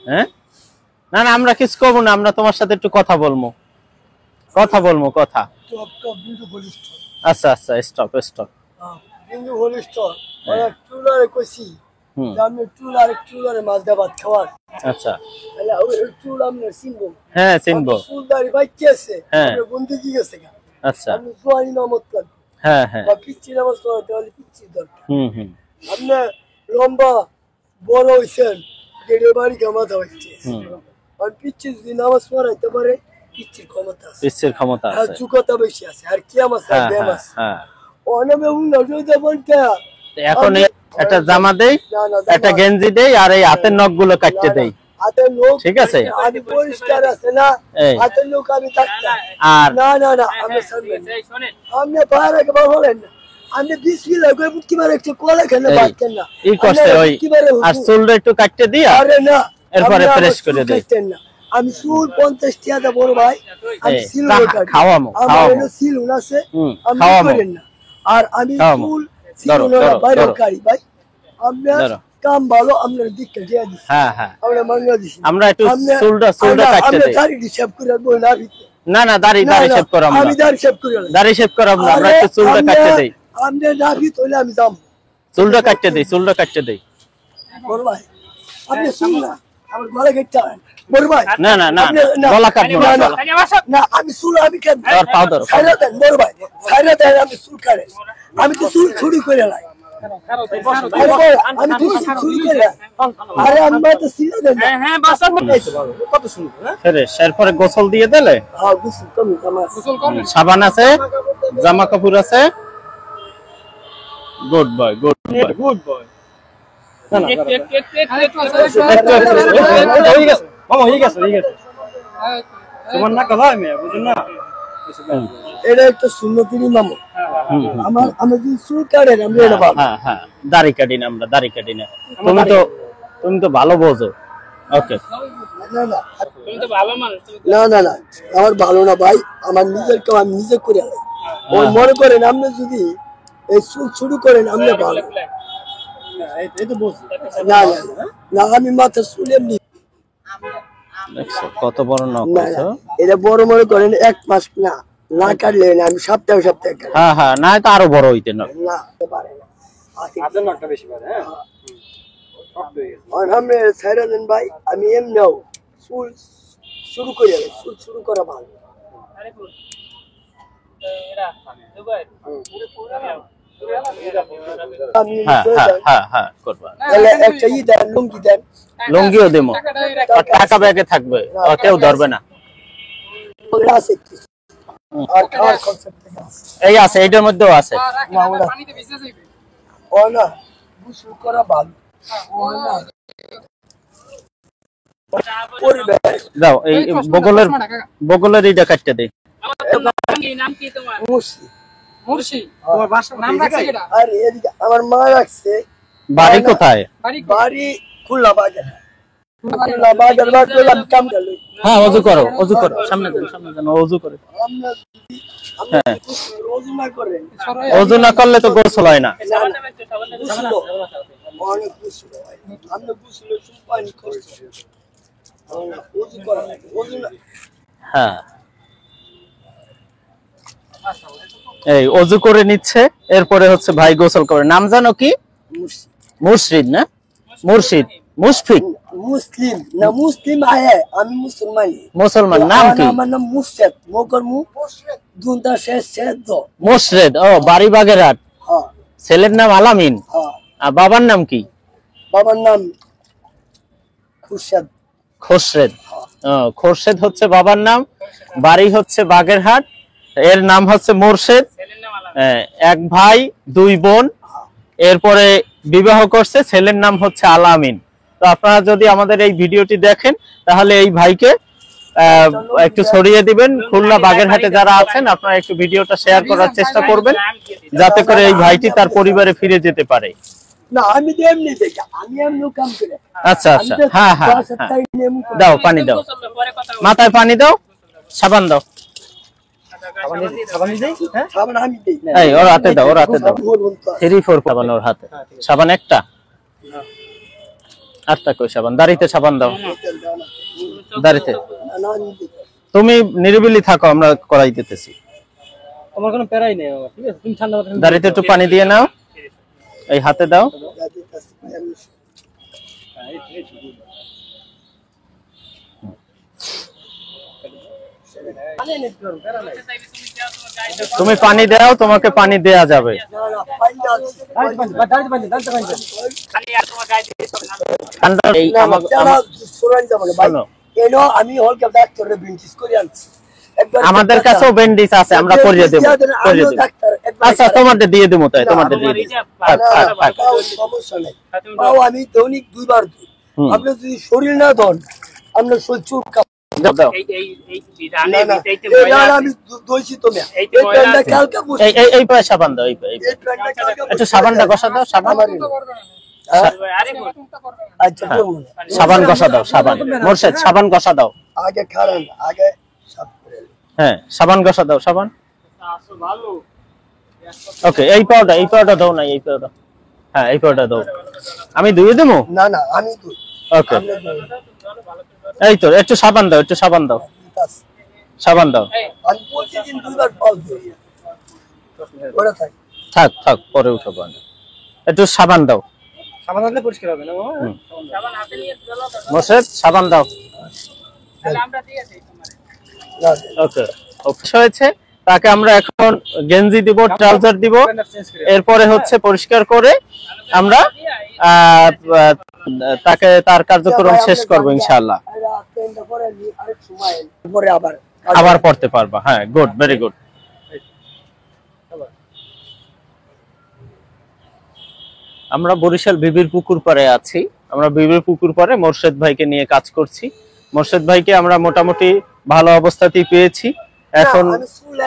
হ্যাঁ না না আমরা কিছু করবো না, আমরা তোমার সাথে একটু কথা বলবো কথা। আচ্ছা আচ্ছা স্টপ স্টপ। বিন্দু হলিস্টর ওরা টুলারে কইছি আমি টুলারে মাছ দিয়ে ভাত খাওয়ার। আচ্ছা তাহলে ওই টুল আমি চিনবো? হ্যাঁ চিনবো। ফুলদারি বাইকে আছে আমরা বন্ধু কি গেছে গা। আচ্ছা আমি জোয়ানি নামত লাগবে। হ্যাঁ হ্যাঁ বা পিচ্ছি নামাজ পড়াতে হলে পিচ্ছি দরকার। আপনি লম্বা বড় হইছেন গেড়ে বাড়ি কামাতে হচ্ছে। আর পিচ্ছি যদি নামাজ পড়াইতে পারে পিচ্ছির ক্ষমতা আছে। পিচ্ছির ক্ষমতা আছে। আর যুগতা বেশি আছে। আর কিয়ামত আছে ব্যায়াম আছে। হ্যাঁ অনেকে উন্নতি দেবেন কে? এখন একটা জামা দেই, একটা গেঞ্জি দেই, আর এই হাতের নখগুলো কাটতে দেই। হাতের নখ ঠিক আছে? আমি পরিষ্কার আছে না? হাতের নখ আমি কাটতাম। আর না আমি শুনেন। আপনি বাইরে কে বলেন না। আমি বিসমিল্লাহ কই মুটকি মারে একটু কোলা খেলে বাদ কেন না? এই কষ্টে ওই আর চুলটা একটু কাটতে দিয়া আরে না এরপরে ফ্রেশ করে দেই। আমি চুল 50 টাকা দা বড় ভাই। আমি সিল কাটি। খাওয়ামো আমার সিল আছে। আমি করেন না। আর আমি চুল সিলুনা বাইরে কাটি ভাই। আপনার কাম ভালো আপনার দিকটা দিয়ে দিছি। হ্যাঁ হ্যাঁ আমরা মাঙ্গা দিছি। আমরা একটু চুলটা কাটতে দেই। আমরা দাড়ি শেভ করে বই না দিতে। না দাড়ি শেভ করাম না। আমি দাড়ি শেভ করে দাড়ি শেভ করাম না, আমরা একটু চুলটা কাটতে দেই। আমরা নাভি তোলে আমি যাম। চুলটা কাটতে দেই। বড় ভাই আপনি শুন না আমার গলা কেটে বড় ভাই না গলা কাটবো না আমি চুল আমি কেন আর পাও ধরো ছাইরা দেন বড় ভাই ছাইরা দেন আমি চুল কাটে আমি তো চুল ছুরি করে লাই আমি তো চুরি করে আরে আমি তো সিলা দেন হ্যাঁ বাসা কত শুনবো ফ্রেশ এরপরে গোসল দিয়ে দিলে হ্যাঁ গোসল কম সাবান আছে, জামা কাপড় আছে। গুড বয় না হয়ে গেছে তোমার না কথা আমি বুঝুন না এটা একটা সুন্নতির ইমাম আমি যদি চুল কাটেন আমি এটা পাবো। হ্যাঁ দাড়ি কাটি না, আমরা দাড়ি কাটি না। তুমি তো ভালো বোঝো। ওকে না আমার ভালো না ভাই, আমার নিজের কাম আমি নিজে করে আলাই। ওই মনে করেন আপনি যদি এই চুল শুরু করেন আপনি ভালো না আমি মাথা চুল এমনি কত বড় নখ। এটা বড় মনে করেন 1 মাস না কাটলে আমি সপ্তাহে হ্যাঁ না তো আরো বড় হইতে না পারে না আপনার নখটা বেশি পারে। হ্যাঁ আমি ছাইরা দেন ভাই, আমি এমনিও চুল শুরু করে আলাই। চুল শুরু করা ভালো। লুঙ্গিও দেবো, টাকা ব্যাগে থাকবে, কেউ ধরবে না। এই আছে, এইটার মধ্যেও আছে। দাও এই বগলের এইটা কাটতে দেই। আমার মা রাখছে। বাড়ি কোথায়? বাড়ি খুলনা বাজার। হ্যাঁ অজু করো সামনে যান অজু করে। অজু না করলে তো গোসল হয় না। হ্যাঁ এই অজু করে নিচ্ছে, এরপরে হচ্ছে ভাই গোসল করে। নাম জানো কি? মুর্শিদ না মুর্শিদ মুশফিক মুসলিম না মুসলিম আয়ে আমি মুসলমান। নাম কি? আমার নাম মুর্শিদ মোকর দুনটা শেষ মুর্শিদ। ও বাড়ি বাগেরহাট। ছেলের নাম আলামিন। আর বাবার নাম কি? বাবার নাম খোরশেদ। খোরশেদ হচ্ছে বাবার নাম, বাড়ি হচ্ছে বাগেরহাট, এর নাম হচ্ছে মুর্শিদ। 1 ভাই 2 বোন, এরপরে বিবাহ করছে, ছেলের নাম হচ্ছে আলামিন। তো আপনারা যদি আমাদের এই ভিডিওটি দেখেন তাহলে এই ভাইকে একটু ছড়িয়ে দিবেন। খুলনা বাগেরহাটে যারা আছেন আপনারা একটু ভিডিওটা শেয়ার করার চেষ্টা করবেন, যাতে করে এই ভাইটি তার পরিবারে ফিরে যেতে পারে। না আমি এমনি দেখি, আমি এমনি কাম করি। আচ্ছা হ্যাঁ দাও, পানি দাও, মাথায় পানি দাও, সাবান দাও। এই ওর হাতে দাও 3-4 সাবান ওর হাতে। সাবান একটা আরটা কই সাবান, দাড়িতে সাবান দাও, তেল দাও না। দাড়িতে। না আমি দিতে। তুমি নিরিবিলি থাকো, আমরা করাই দিতেছি। আমার কোনো প্যারাই নেই বাবা, ঠিক আছে? তুমি ঠান্ডা মাথায় দাড়িতে একটু পানি দিয়ে নাও, এই হাতে দাও। দিতেছি, আমি তুমি পানি দাও, তোমাকে পানি দেয়া যাবে। না না পাইন্ডা আছে। ঠান্ডা এই না আমাকে না সুরান যাব না ভাই। শোনো। এনো আমি হলকে ডাক্তারে বিনচিস করে আনছি। একবার আমাদের কাছেও ব্যান্ডেজ আছে, আমরা করিয়ে দেব, করিয়ে দেব। ডাক্তার একবার আচ্ছা তোমাদের দিয়ে দেবো, তাই তোমাদের দিয়ে দেব। থাক, থাক, থাক। সমস্যা নেই। তাও আমি দৈনিক 2 বার দিই। আপনি যদি শরীর না দেন, আপনার শরীর চুলকা। দাও, দাও। না না আমি দইছি তো না। এই প্যান্টটা কালকে বুঝি। এই পায়ে সাবান দাও, এই পায়ে। এই প্যান্টটা কালকে একটু সাবানটা ঘষা দাও, সাবান। আচ্ছা করুন। সাবান ঘষা দাও, সাবান। মোরশেদ সাবান ঘষা দাও। আগে খারান আগে সাফ করে। হ্যাঁ সাবান ঘষা দাও, সাবান। ওকে, এই পাউডার দাও না, এই পাউডার। হ্যাঁ এই পাউডার দাও, আমি ধুয়ে দেবো। না না আমি তো ওকে, এই তো একটু সাবান দাও, একটু সাবান দাও, সাবান দাও। আমি প্রতিদিন 2 বার পাল দিই। ওরা থাকে। থাক থাক, পরে উঠাবো আমি। একটু সাবান দাও সাবান দিলে পরিষ্কার হবে না বাবা? মোরশেদ, সাবান দাও। না ওকে, ওকে হয়েছে। তাকে আমরা এখন গেঞ্জি দিব, ট্রাউজার দিব, এরপরে হচ্ছে পরিষ্কার করে আমরা তাকে তার কার্যক্রম শেষ করবো ইনশাআল্লাহ। পরে আবার আবার পড়তে পারবা। হ্যাঁ গুড, ভেরি গুড। আমরা বরিশাল বিবির পুকুর পাড়ে আছি। আমরা বিবির পুকুর পাড়ে মোরশেদ ভাইকে নিয়ে কাজ করছি। মোরশেদ ভাইকে আমরা মোটামুটি ভালো অবস্থাতেই পেয়েছি। এখন আমি চুল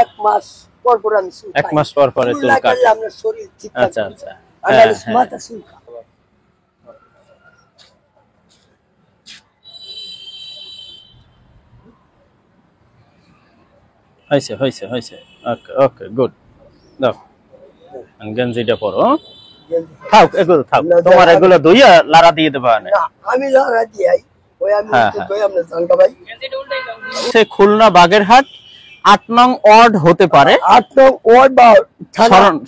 এক মাস পর পর আমি চুল 1 মাস পর পরে চুল কাটে। আপনার শরীর ঠিক আচ্ছা আচ্ছা, আমার হ্যাঁ, মাথা চুল হয়েছে হয়েছে হয়েছে। ওকে ওকে, গুড। দাও গেঞ্জিটা পরো। থাক, এগুলো থাক, তোমার এগুলো ধুইয়া লারা দিয়ে দেবা। না আমি লড়া দিই ওই আমি হ্যাঁ, তো কই আপনার জানকা ভাই সে খুলনা বাগেরহাট 8 নং ওয়ার্ড হতে পারে। 8 নং ওয়ার্ড বা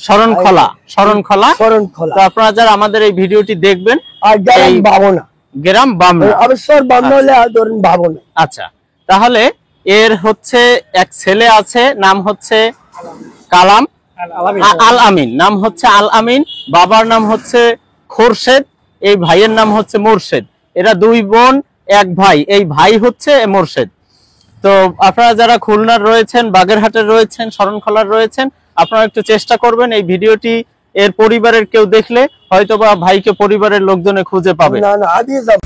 শরণখোলা, শরণখোলা। শরণখোলা। তো আপনারা যারা আমাদের এই ভিডিওটি দেখবেন, আর গ্রাম এই- ভাবনা গ্রাম বামনা। অবসর বামনা হলে আর ধরুন ভাবনা। আচ্ছা, তাহলে এর হচ্ছে এক ছেলে আছে, নাম হচ্ছে কালাম আল আমিন, নাম হচ্ছে আল আমিন। বাবার নাম হচ্ছে খোরশেদ, এই ভাইয়ের নাম হচ্ছে মোরশেদ। এরা 2 বোন 1 ভাই, এই ভাই হচ্ছে মোরশেদ। তো আপনারা যারা খুলনার রয়েছেন, বাগেরহাটের রয়েছেন, শরণখোলার রয়েছেন, আপনারা একটু চেষ্টা করবেন এই ভিডিওটি এর পরিবারের কেউ দেখলে হয়তোবা ভাইকে পরিবারের লোকজনে খুঁজে পাবে। না না আদি যাব